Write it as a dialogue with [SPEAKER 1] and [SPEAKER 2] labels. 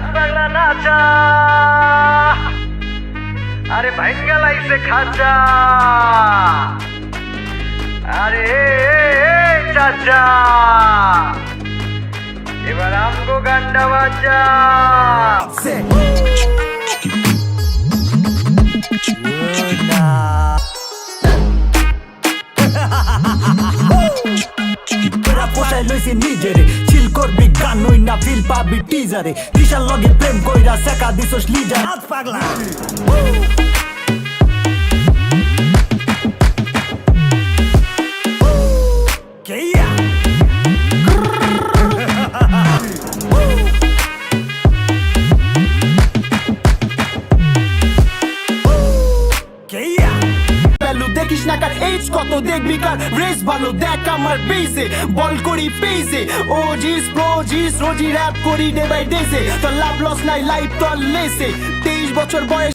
[SPEAKER 1] রাত পাগলা নাচা আরে ভাঙ্গা লাইছে খাজা আরে চাচা এবার আমগো গান্ডা বাজা
[SPEAKER 2] পোষায় লইছে নিজেরে চিল করবি গান নই না ফিল পাবি টিজারে বিশাল লগে প্রেম কইরা সেকা দিছস লিজার হাত পাগলা কেয়া কেয়া দেখিস না কার এইজ কত দেখবি কার রেস ভালো দেখ আমার বেসে বল করি পেসে ও জিস প্রো জিস রোজি র‍্যাপ করি ডে বাই ডে সে তো লাভ লস নাই লাইফ তো লেসে 23 বছর বয়স